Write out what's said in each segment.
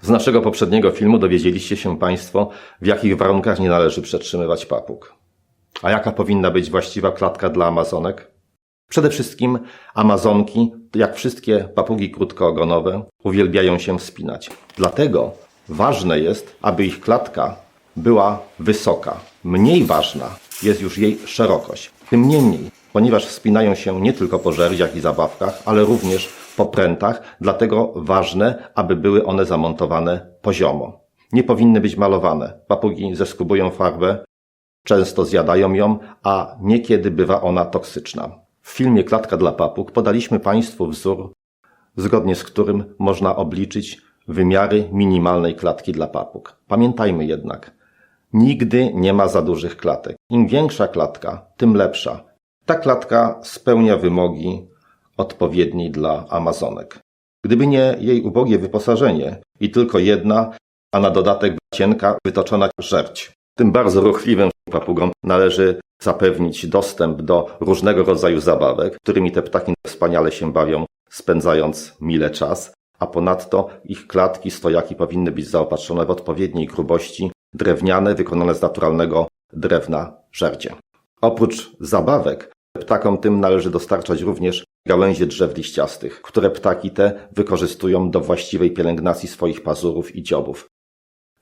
Z naszego poprzedniego filmu dowiedzieliście się Państwo, w jakich warunkach nie należy przetrzymywać papug. A jaka powinna być właściwa klatka dla amazonek? Przede wszystkim amazonki, jak wszystkie papugi krótkoogonowe, uwielbiają się wspinać. Dlatego ważne jest, aby ich klatka była wysoka. Mniej ważna jest już jej szerokość. Tym niemniej, ponieważ wspinają się nie tylko po żerdziach i zabawkach, ale również po prętach, dlatego ważne, aby były one zamontowane poziomo. Nie powinny być malowane. Papugi zeskubują farbę, często zjadają ją, a niekiedy bywa ona toksyczna. W filmie Klatka dla papug podaliśmy Państwu wzór, zgodnie z którym można obliczyć wymiary minimalnej klatki dla papug. Pamiętajmy jednak, nigdy nie ma za dużych klatek. Im większa klatka, tym lepsza. Ta klatka spełnia wymogi odpowiedniej dla amazonek. Gdyby nie jej ubogie wyposażenie i tylko jedna, a na dodatek cienka, wytoczona żerdź. Tym bardzo ruchliwym papugom należy zapewnić dostęp do różnego rodzaju zabawek, którymi te ptaki wspaniale się bawią, spędzając mile czas, a ponadto ich klatki, stojaki powinny być zaopatrzone w odpowiedniej grubości, drewniane, wykonane z naturalnego drewna żerdzie. Oprócz zabawek, ptakom tym należy dostarczać również gałęzie drzew liściastych, które ptaki te wykorzystują do właściwej pielęgnacji swoich pazurów i dziobów.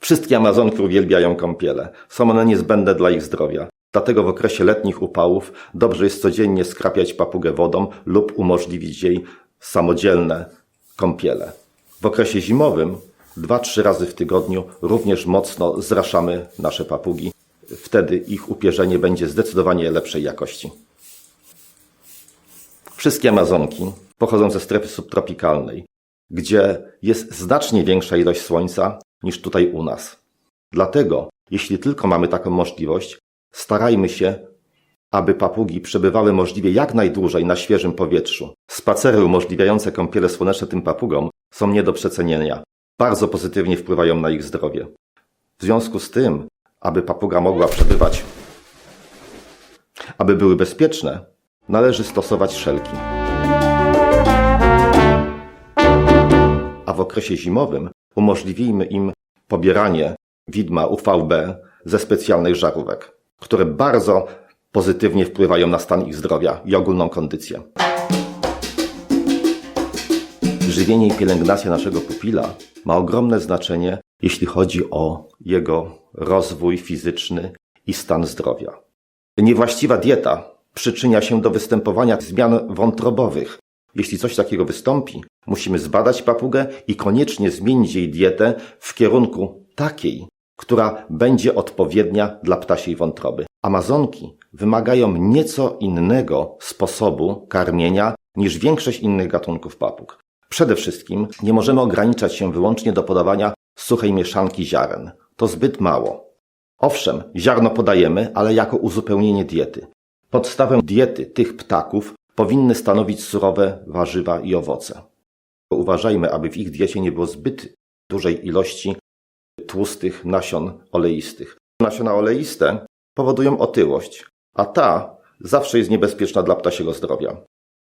Wszystkie amazonki uwielbiają kąpiele. Są one niezbędne dla ich zdrowia. Dlatego w okresie letnich upałów dobrze jest codziennie skrapiać papugę wodą lub umożliwić jej samodzielne kąpiele. W okresie zimowym 2-3 razy w tygodniu również mocno zraszamy nasze papugi. Wtedy ich upierzenie będzie zdecydowanie lepszej jakości. Wszystkie amazonki pochodzą ze strefy subtropikalnej, gdzie jest znacznie większa ilość słońca niż tutaj u nas. Dlatego, jeśli tylko mamy taką możliwość, starajmy się, aby papugi przebywały możliwie jak najdłużej na świeżym powietrzu. Spacery umożliwiające kąpiele słoneczne tym papugom są nie do przecenienia. Bardzo pozytywnie wpływają na ich zdrowie. W związku z tym, aby papuga mogła przebywać, aby były bezpieczne, należy stosować szelki. A w okresie zimowym umożliwimy im pobieranie widma UVB ze specjalnych żarówek, które bardzo pozytywnie wpływają na stan ich zdrowia i ogólną kondycję. Żywienie i pielęgnacja naszego pupila ma ogromne znaczenie, jeśli chodzi o jego rozwój fizyczny i stan zdrowia. Niewłaściwa dieta przyczynia się do występowania zmian wątrobowych. Jeśli coś takiego wystąpi, musimy zbadać papugę i koniecznie zmienić jej dietę w kierunku takiej, która będzie odpowiednia dla ptasiej wątroby. Amazonki wymagają nieco innego sposobu karmienia niż większość innych gatunków papug. Przede wszystkim nie możemy ograniczać się wyłącznie do podawania suchej mieszanki ziaren. To zbyt mało. Owszem, ziarno podajemy, ale jako uzupełnienie diety. Podstawę diety tych ptaków powinny stanowić surowe warzywa i owoce. Uważajmy, aby w ich diecie nie było zbyt dużej ilości tłustych nasion oleistych. Nasiona oleiste powodują otyłość, a ta zawsze jest niebezpieczna dla ptasiego zdrowia.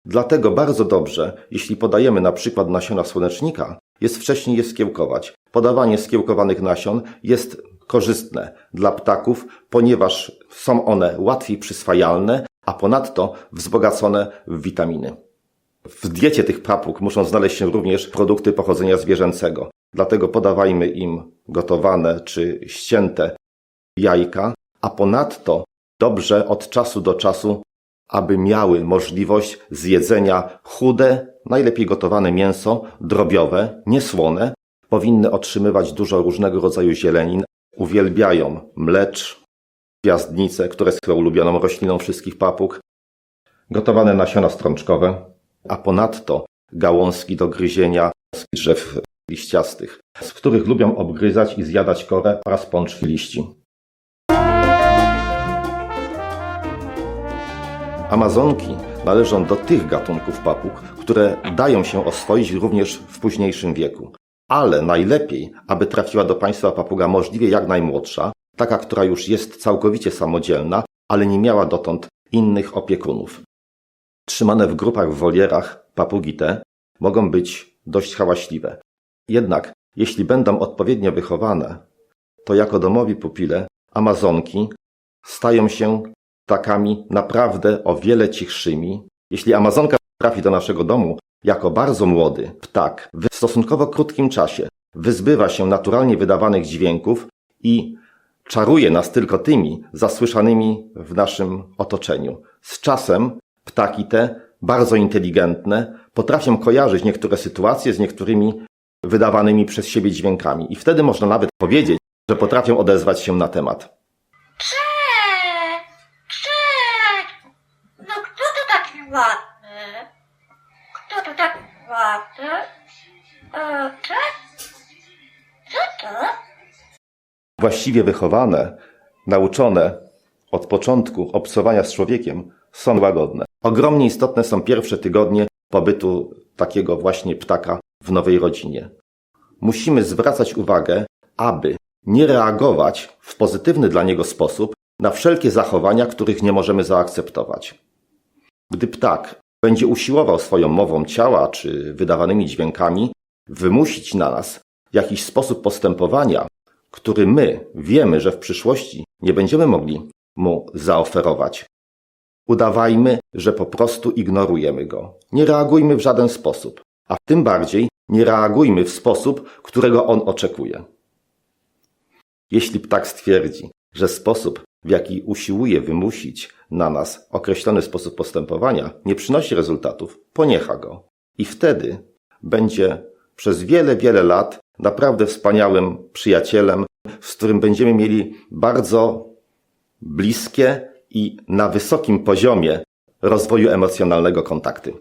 Dlatego bardzo dobrze, jeśli podajemy na przykład nasiona słonecznika, jest wcześniej je skiełkować. Podawanie skiełkowanych nasion jest korzystne dla ptaków, ponieważ są one łatwiej przyswajalne, a ponadto wzbogacone w witaminy. W diecie tych papug muszą znaleźć się również produkty pochodzenia zwierzęcego. Dlatego podawajmy im gotowane czy ścięte jajka, a ponadto dobrze od czasu do czasu, aby miały możliwość zjedzenia chude, najlepiej gotowane mięso, drobiowe, niesłone. Powinny otrzymywać dużo różnego rodzaju zielenin. Uwielbiają mlecz, gwiazdnice, które są ulubioną rośliną wszystkich papug, gotowane nasiona strączkowe, a ponadto gałązki do gryzienia z drzew liściastych, z których lubią obgryzać i zjadać korę oraz pączki liści. Amazonki należą do tych gatunków papug, które dają się oswoić również w późniejszym wieku. Ale najlepiej, aby trafiła do Państwa papuga możliwie jak najmłodsza, taka, która już jest całkowicie samodzielna, ale nie miała dotąd innych opiekunów. Trzymane w grupach w wolierach papugi te mogą być dość hałaśliwe. Jednak jeśli będą odpowiednio wychowane, to jako domowi pupile amazonki stają się ptakami naprawdę o wiele cichszymi. Jeśli amazonka trafi do naszego domu jako bardzo młody ptak, w stosunkowo krótkim czasie wyzbywa się naturalnie wydawanych dźwięków i czaruje nas tylko tymi zasłyszanymi w naszym otoczeniu. Z czasem ptaki te, bardzo inteligentne, potrafią kojarzyć niektóre sytuacje z niektórymi wydawanymi przez siebie dźwiękami. I wtedy można nawet powiedzieć, że potrafią odezwać się na temat. Cześć! No kto to taki ładny? Kto to taki ładny? Cześć? Co to? Właściwie wychowane, nauczone od początku obcowania z człowiekiem są łagodne. Ogromnie istotne są pierwsze tygodnie pobytu takiego właśnie ptaka w nowej rodzinie. Musimy zwracać uwagę, aby nie reagować w pozytywny dla niego sposób na wszelkie zachowania, których nie możemy zaakceptować. Gdy ptak będzie usiłował swoją mową ciała czy wydawanymi dźwiękami wymusić na nas jakiś sposób postępowania, który my wiemy, że w przyszłości nie będziemy mogli mu zaoferować, udawajmy, że po prostu ignorujemy go. Nie reagujmy w żaden sposób, a tym bardziej nie reagujmy w sposób, którego on oczekuje. Jeśli ptak stwierdzi, że sposób, w jaki usiłuje wymusić na nas określony sposób postępowania, nie przynosi rezultatów, poniecha go. I wtedy będzie przez wiele, wiele lat naprawdę wspaniałym przyjacielem, z którym będziemy mieli bardzo bliskie i na wysokim poziomie rozwoju emocjonalnego kontakty.